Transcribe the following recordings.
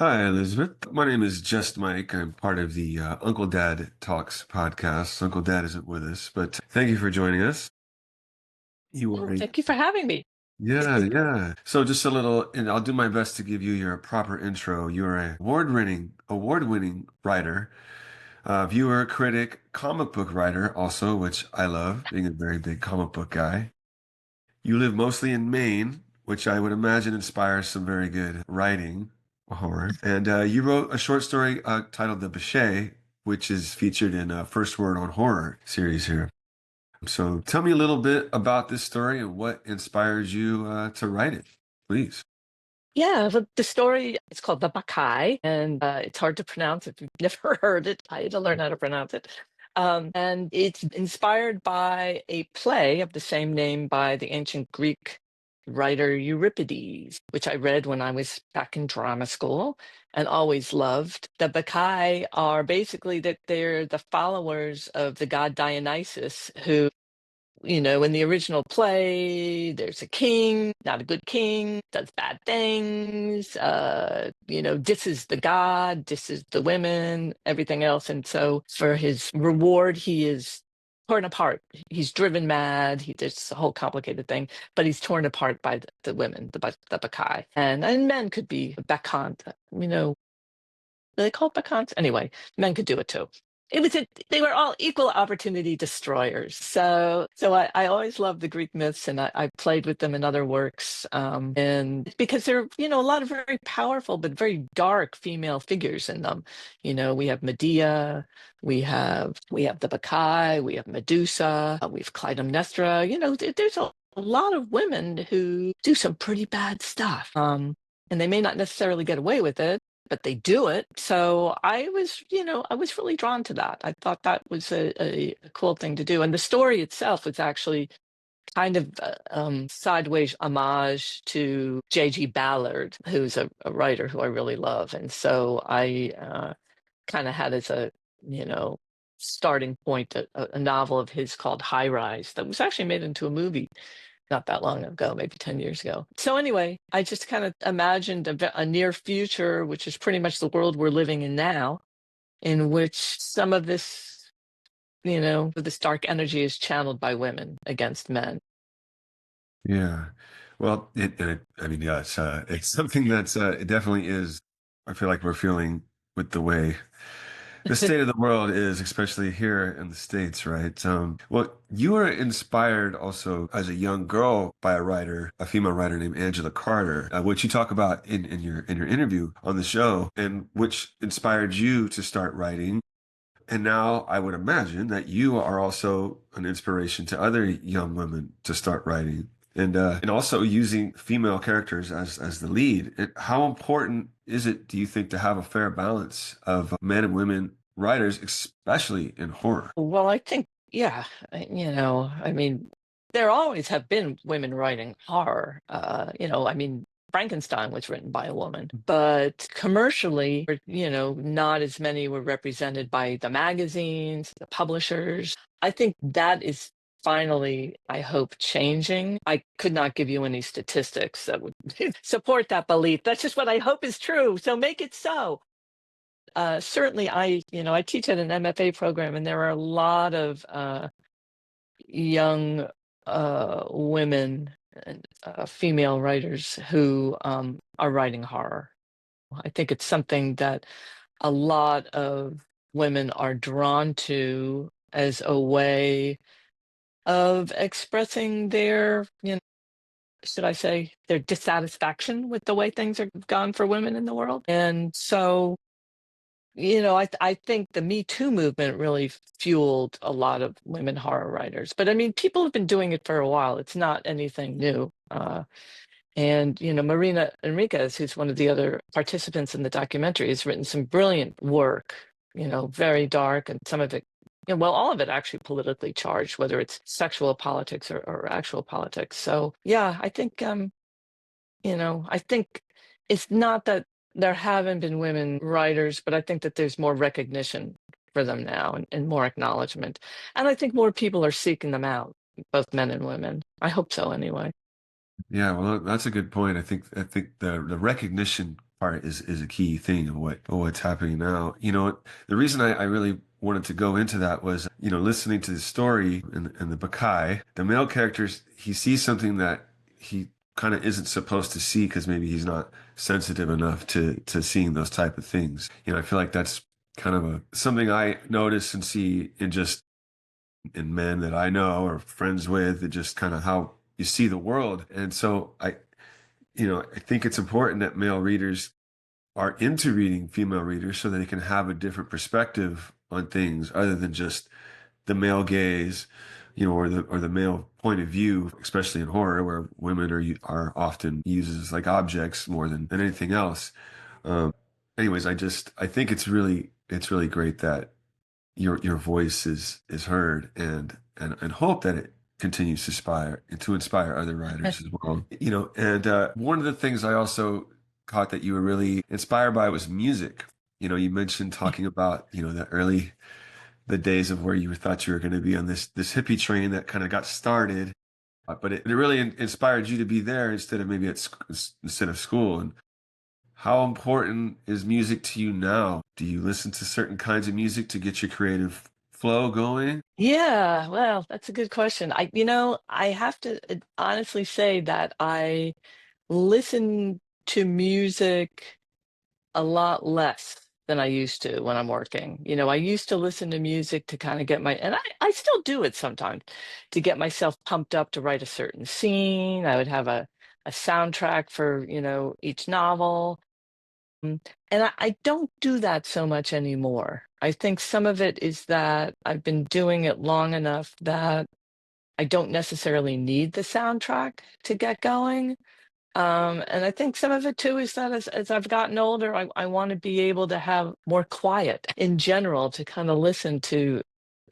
Hi, Elizabeth. My name is Just Mike. I'm part of the Uncle Dad Talks podcast. Uncle Dad isn't with us, but thank you for joining us. You are Thank you for having me. yeah. So just a little, and I'll do my best to give you your proper intro. You're a award-winning writer, viewer, critic, comic book writer also, which I love, being a very big comic book guy. You live mostly in Maine, which I would imagine inspires some very good writing, horror. And you wrote a short story titled The Bacchae, which is featured in First Word on Horror series here. So tell me a little bit about this story and what inspired you to write it, please. Yeah, the story it's called the Bacchae, and it's hard to pronounce. If you've never heard it, I had to learn how to pronounce it. And it's inspired by a play of the same name by the ancient Greek writer Euripides, which I read when I was back in drama school and always loved. The Bacchae are basically that they're the followers of the god Dionysus, who in the original play, there's a king, not a good king, does bad things, disses the god, disses the women, everything else. And so for his reward, he is torn apart. He's driven mad. There's a whole complicated thing, but he's torn apart by the women, the Bacchae. And men could be Bacchant, they call it bacchants? Anyway, men could do it too. They were all equal opportunity destroyers. So I always loved the Greek myths, and I played with them in other works. And because there are, a lot of very powerful but very dark female figures in them. We have Medea, we have the Bacchae, we have Medusa, we have Clytemnestra. There's a lot of women who do some pretty bad stuff. And they may not necessarily get away with it, but they do it. So I was really drawn to that. I thought that was a cool thing to do. And the story itself was actually kind of sideways homage to J.G. Ballard, who's a writer who I really love. And so I kind of had as a, you know, starting point a novel of his called High Rise that was actually made into a movie not that long ago, maybe 10 years ago. So anyway, I just kind of imagined a near future, which is pretty much the world we're living in now, in which some of this dark energy is channeled by women against men. Yeah. Well, I mean, yeah, it's something that's, it definitely is. I feel like we're feeling with the way the state of the world is, especially here in the States, right? Well, you were inspired also as a young girl by a female writer named Angela Carter, which you talk about in your interview on the show, and which inspired you to start writing. And now I would imagine that you are also an inspiration to other young women to start writing. And also using female characters as the lead. How important is it, do you think, to have a fair balance of men and women writers, especially in horror? Well, I think, yeah, I mean, there always have been women writing horror. I mean, Frankenstein was written by a woman, but commercially, not as many were represented by the magazines, the publishers. I think that is finally, I hope, changing. I could not give you any statistics that would support that belief. That's just what I hope is true. So make it so. Certainly, I teach at an MFA program, and there are a lot of young women and female writers who are writing horror. I think it's something that a lot of women are drawn to as a way of expressing their, should I say, their dissatisfaction with the way things are gone for women in the world. And so I think the Me Too movement really fueled a lot of women horror writers. But I mean, people have been doing it for a while. It's not anything new. And Marina Enriquez, who's one of the other participants in the documentary, has written some brilliant work. Very dark, and some of it, well, all of it actually politically charged, whether it's sexual politics or actual politics. So yeah, I think it's not that there haven't been women writers, but I think that there's more recognition for them now and more acknowledgement. And I think more people are seeking them out, both men and women. I hope so anyway. Yeah, well, that's a good point. I think the recognition part is a key thing of what's happening now. The reason I really wanted to go into that was, listening to the story in the Bacchae, the male characters, he sees something that he kind of isn't supposed to see because maybe he's not sensitive enough to seeing those type of things. I feel like that's kind of a something I notice and see in just in men that I know or friends with, and just kind of how you see the world. And so I think it's important that male readers are into reading female readers so that they can have a different perspective on things other than just the male gaze, or the male point of view, especially in horror, where women are often used as like objects more than anything else. Um, anyways, I think it's really great that your voice is heard, and hope that it continues to inspire other writers as well. And one of the things I also caught that you were really inspired by was music. You mentioned talking about the days of where you thought you were going to be on this hippie train that kind of got started, but it really inspired you to be there instead of maybe instead of school. And how important is music to you now? Do you listen to certain kinds of music to get your creative flow going? Yeah, well, that's a good question. I have to honestly say that I listen to music a lot less than I used to when I'm working. I used to listen to music to kind of get and I still do it sometimes, to get myself pumped up to write a certain scene. I would have a soundtrack for, each novel. And I don't do that so much anymore. I think some of it is that I've been doing it long enough that I don't necessarily need the soundtrack to get going. And I think some of it too is that as I've gotten older, I want to be able to have more quiet in general to kind of listen to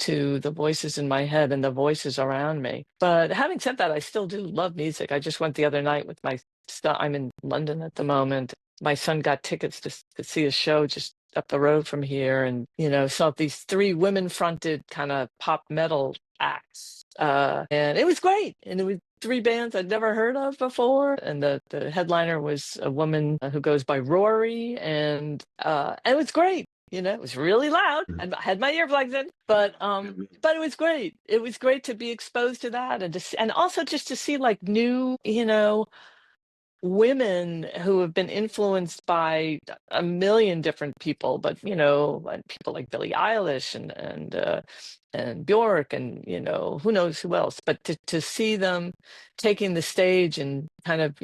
the voices in my head and the voices around me. But having said that, I still do love music. I just went the other night with my son. I'm in London at the moment. My son got tickets to see a show just up the road from here, and saw these three women-fronted kind of pop metal acts. And it was great. And it was three bands I'd never heard of before. And the headliner was a woman who goes by Rory, and it was great. It was really loud. I had my earplugs in, but it was great. It was great to be exposed to that, and also just to see like new, women who have been influenced by a million different people, but and people like Billie Eilish and Bjork, and who knows who else. But to see them taking the stage and kind of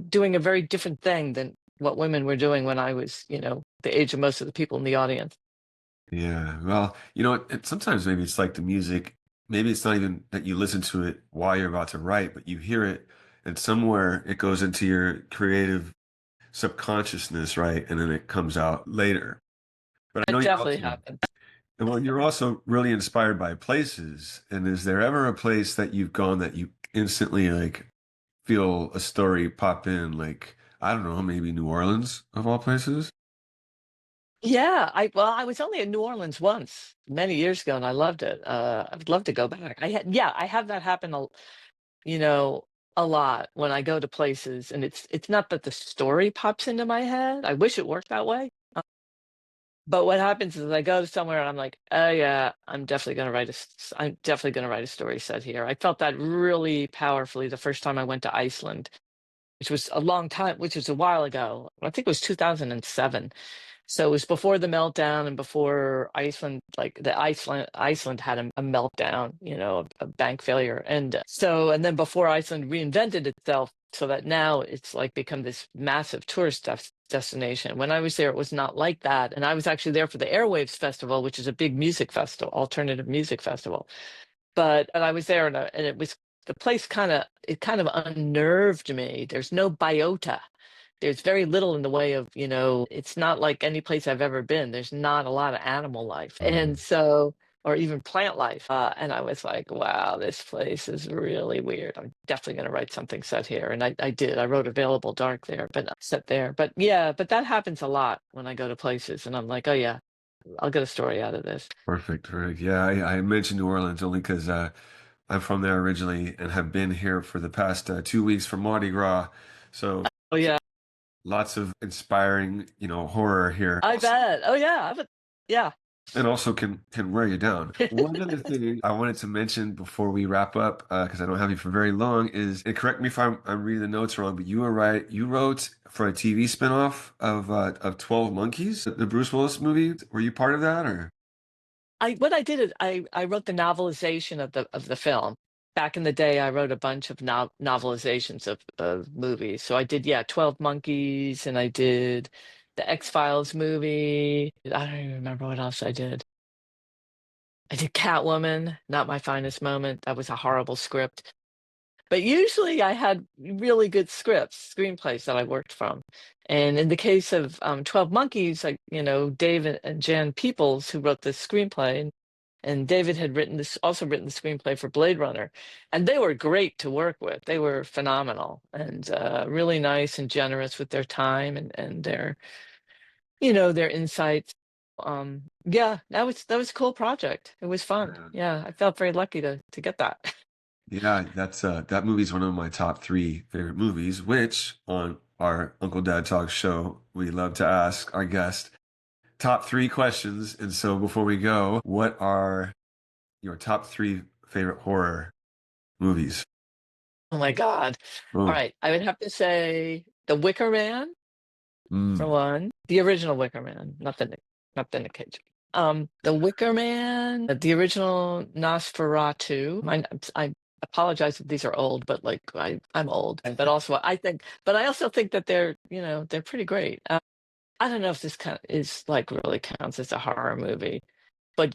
doing a very different thing than what women were doing when I was the age of most of the people in the audience. Yeah, well, sometimes maybe it's like the music. Maybe it's not even that you listen to it while you're about to write, but you hear it, and somewhere it goes into your creative subconsciousness, right? And then it comes out later. But I know It you're definitely also, happened. well, you're also really inspired by places. And is there ever a place that you've gone that you instantly like feel a story pop in? Like, I don't know, maybe New Orleans of all places? Yeah, I was only in New Orleans once many years ago, and I loved it. I would love to go back. I have that happen you know, a lot when I go to places, and it's not that the story pops into my head. I wish it worked that way. But what happens is I go somewhere and I'm like, oh yeah, I'm definitely gonna write a story set here. I felt that really powerfully the first time I went to Iceland, which was a long time, which was a while ago. I think it was 2007. So it was before the meltdown and before Iceland, like the Iceland had a meltdown, a bank failure. And then before Iceland reinvented itself so that now it's like become this massive tourist destination. When I was there, it was not like that. And I was actually there for the Airwaves Festival, which is a big music festival, alternative music festival. But I was there, and it was the place kind of unnerved me. There's no biota. There's very little in the way of, it's not like any place I've ever been. There's not a lot of animal life. And Mm. so, or even plant life. And I was like, wow, this place is really weird. I'm definitely going to write something set here. And I did. I wrote Available Dark there, but set there. But yeah, but that happens a lot when I go to places, and I'm like, oh yeah, I'll get a story out of this. Perfect. Perfect. Yeah, I mentioned New Orleans only because I'm from there originally and have been here for the past 2 weeks for Mardi Gras. So Oh yeah. lots of inspiring, horror here. I bet. Oh yeah, yeah. And also can wear you down. One other thing I wanted to mention before we wrap up, because I don't have you for very long, is, and correct me if I'm reading the notes wrong, but you were right. You wrote for a TV spinoff of 12 Monkeys, the Bruce Willis movie. Were you part of that, or? I what I did is I wrote the novelization of the film. Back in the day, I wrote a bunch of novelizations of movies. So I did, yeah, 12 Monkeys, and I did the X-Files movie. I don't even remember what else I did. I did Catwoman, not my finest moment. That was a horrible script. But usually I had really good scripts, screenplays that I worked from. And in the case of 12 Monkeys, like, Dave and Jan Peoples, who wrote the screenplay, and David had also written the screenplay for Blade Runner. And they were great to work with. They were phenomenal and really nice and generous with their time and their insights. Yeah, that was a cool project. It was fun. Yeah, I felt very lucky to get that. Yeah, that movie's one of my top three favorite movies, which on our Uncle Dad Talk show, we love to ask our guest top three questions. And so before we go, what are your top three favorite horror movies? Oh my God. All Oh, right. I would have to say The Wicker Man for mm, one. The original Wicker Man, not the Nick Cage. The Wicker Man, the original Nosferatu. I apologize if these are old, but like I'm old. But also but I also think that they're pretty great. I don't know if this is like really counts as a horror movie, but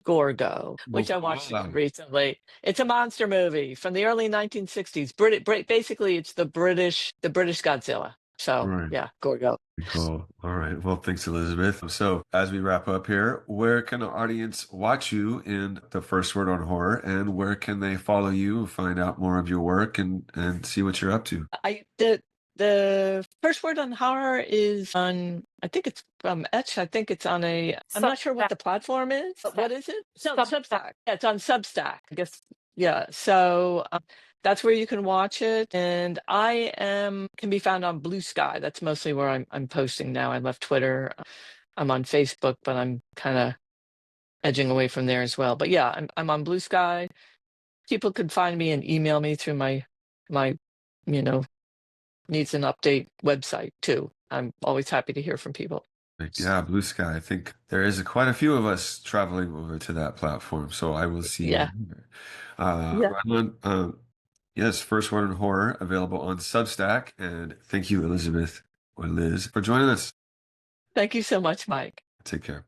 Gorgo, well, which I watched recently. It's a monster movie from the early 1960s. Basically, it's the British Godzilla. So right. yeah, Gorgo. Cool. All right. Well, thanks, Elizabeth. So, as we wrap up here, where can the audience watch you in the First Word on Horror, and where can they follow you, find out more of your work, and see what you're up to? The first word on horror is on. I think it's from Etch. I think it's on a. I'm not sure what the platform is. But what is it? So Substack. Yeah, it's on Substack. I guess. Yeah. So that's where you can watch it. And I am can be found on Blue Sky. That's mostly where I'm posting now. I left Twitter. I'm on Facebook, but I'm kind of edging away from there as well. But yeah, I'm on Blue Sky. People could find me and email me through my you know needs an update website too. I'm always happy to hear from people. Like, yeah, Blue Sky. I think there is quite a few of us traveling over to that platform, so I will see you Yeah. there. Yeah. Rylan, yes, First Word on Horror available on Substack, and thank you, Elizabeth or Liz, for joining us. Thank you so much, Mike. Take care.